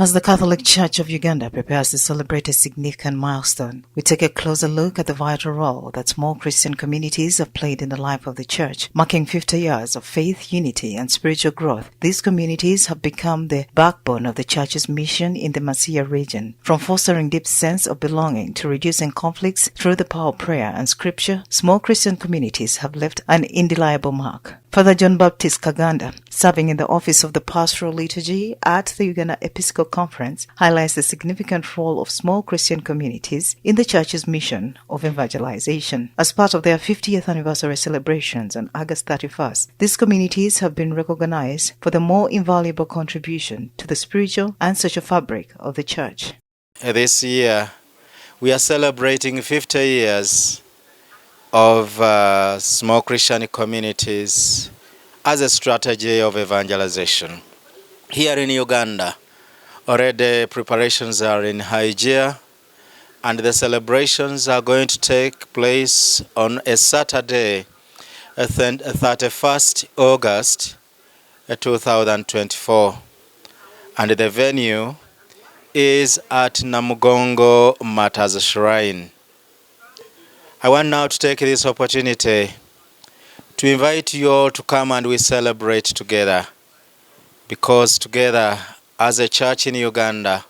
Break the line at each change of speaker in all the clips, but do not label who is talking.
As the Catholic Church of Uganda prepares to celebrate a significant milestone, we take a closer look at the vital role that small Christian communities have played in the life of the Church. Marking 50 years of faith, unity, and spiritual growth, these communities have become the backbone of the Church's mission in the Masia region. From fostering deep sense of belonging to reducing conflicts through the power of prayer and Scripture, small Christian communities have left an indelible mark. Father John Baptist Kaganda, serving in the office of the Pastoral Liturgy at the Uganda Episcopal Conference, highlights the significant role of small Christian communities in the Church's mission of evangelization. As part of their 50th anniversary celebrations on August 31st, these communities have been recognized for the more invaluable contribution to the spiritual and social fabric of the Church.
This year, we are celebrating 50 years of small Christian communities as a strategy of evangelization. Here in Uganda, already preparations are in high gear, and the celebrations are going to take place on a Saturday, 31st August 2024. And the venue is at Namugongo Matters Shrine. I want now to take this opportunity to invite you all to come and we celebrate together, because together as a church in Uganda,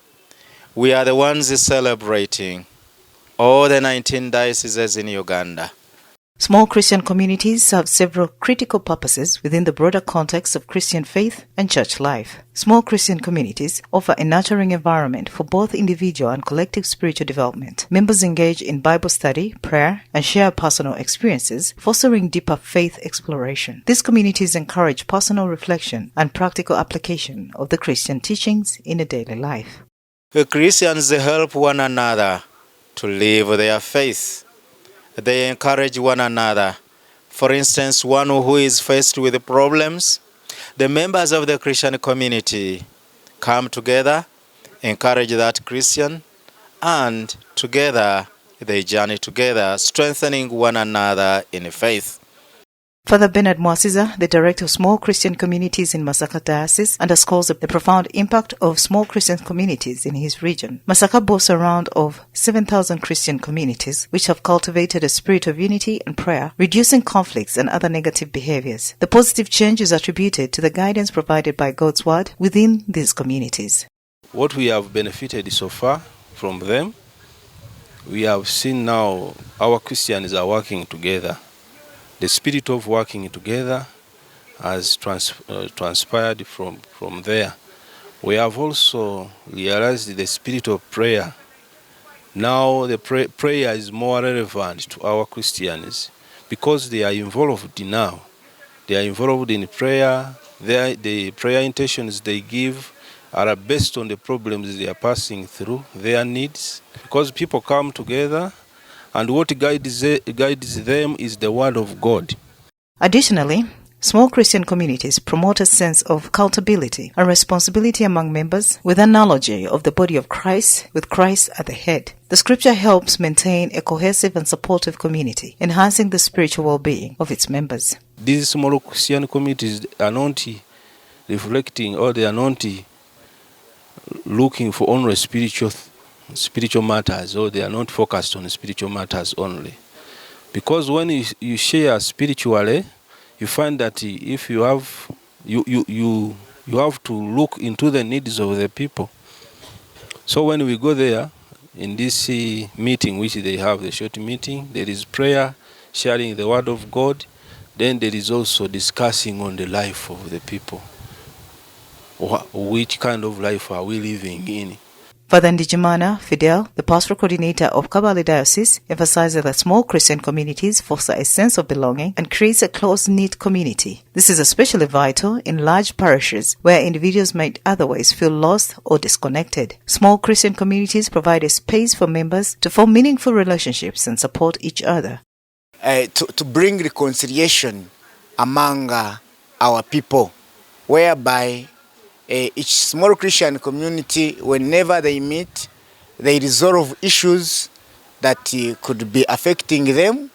we are the ones celebrating all the 19 dioceses in Uganda.
Small Christian communities serve several critical purposes within the broader context of Christian faith and church life. Small Christian communities offer a nurturing environment for both individual and collective spiritual development. Members engage in Bible study, prayer, and share personal experiences, fostering deeper faith exploration. These communities encourage personal reflection and practical application of the Christian teachings in a daily life.
The Christians help one another to live their faith. They encourage one another. For instance, one who is faced with problems, the members of the Christian community come together, encourage that Christian, and together they journey together, strengthening one another in faith.
Father Bernard Mwasiza, the director of small Christian communities in Masaka Diocese, underscores the profound impact of small Christian communities in his region. Masaka boasts a round of 7,000 Christian communities, which have cultivated a spirit of unity and prayer, reducing conflicts and other negative behaviors. The positive change is attributed to the guidance provided by God's Word within these communities.
What we have benefited so far from them, we have seen now our Christians are working together. The spirit of working together has transpired from there. We have also realized the spirit of prayer. Now the prayer is more relevant to our Christians because they are involved now. They are involved in prayer. The prayer intentions they give are based on the problems they are passing through, their needs. Because people come together, and what guides them is the Word of God. Additionally,
small Christian communities promote a sense of accountability and responsibility among members with analogy of the body of Christ, with Christ at the head. The Scripture helps maintain a cohesive and supportive community, enhancing the spiritual well-being of its members.
These small Christian communities are not reflecting, or they are not looking for only spiritual matters, or they are not focused on spiritual matters only. Because when you share spiritually, you find that if you have to look into the needs of the people. So when we go there in this meeting, which they have, the short meeting, there is prayer, sharing the Word of God. Then there is also discussing on the life of the people. Which kind of life are we living in?
Father Ndijimana Fidel, the pastoral coordinator of Kabale Diocese, emphasizes that small Christian communities foster a sense of belonging and creates a close-knit community. This is especially vital in large parishes where individuals might otherwise feel lost or disconnected. Small Christian communities provide a space for members to form meaningful relationships and support each other.
To bring reconciliation among our people, whereby each small Christian community, whenever they meet, they resolve issues that could be affecting them.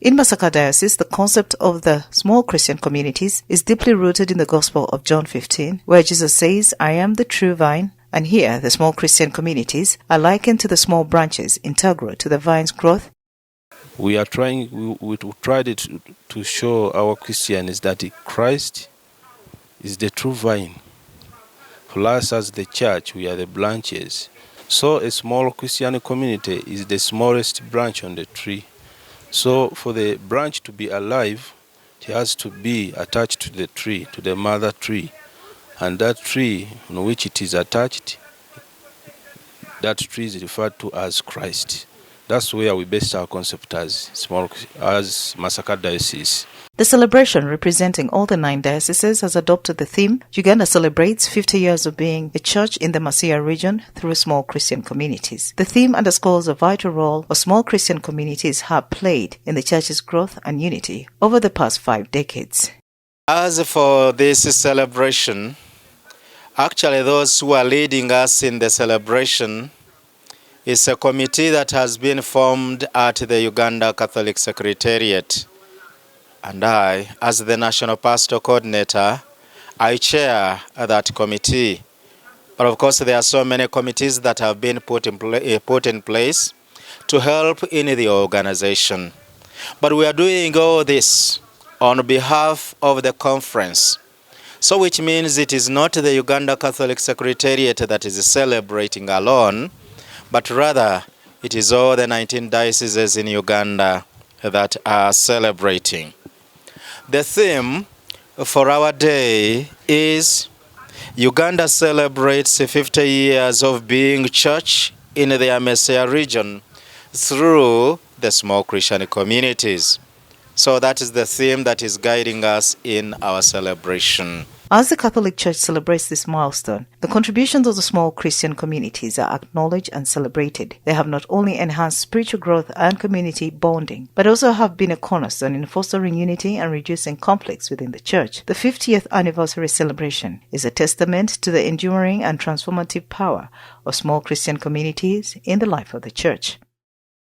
In Masaka Diocese, the concept of the small Christian communities is deeply rooted in the Gospel of John 15, where Jesus says, "I am the true vine, And here, the small Christian communities are likened to the small branches integral to the vine's growth.
We tried to show our Christians that Christ is the true vine. For us as the church, we are the branches. So a small Christian community is the smallest branch on the tree. So for the branch to be alive, it has to be attached to the tree, to the mother tree. And that tree on which it is attached, that tree is referred to as Christ. That's where we based our concept as Masaka Diocese.
The celebration, representing all the 9 dioceses, has adopted the theme Uganda celebrates 50 years of being a church in the Masia region through small Christian communities. The theme underscores the vital role of small Christian communities have played in the church's growth and unity over the past 5 decades.
As for this celebration, actually those who are leading us in the celebration is a committee that has been formed at the Uganda Catholic Secretariat. And I, as the National Pastoral Coordinator, I chair that committee. But of course, there are so many committees that have been put in place to help in the organization. But we are doing all this on behalf of the conference. So which means it is not the Uganda Catholic Secretariat that is celebrating alone, but rather it is all the 19 dioceses in Uganda that are celebrating. The theme for our day is Uganda celebrates 50 years of being church in the Amasia region through the small Christian communities. So that is the theme that is guiding us in our celebration.
As the Catholic Church celebrates this milestone, the contributions of the small Christian communities are acknowledged and celebrated. They have not only enhanced spiritual growth and community bonding, but also have been a cornerstone in fostering unity and reducing conflicts within the Church. The 50th anniversary celebration is a testament to the enduring and transformative power of small Christian communities in the life of the Church.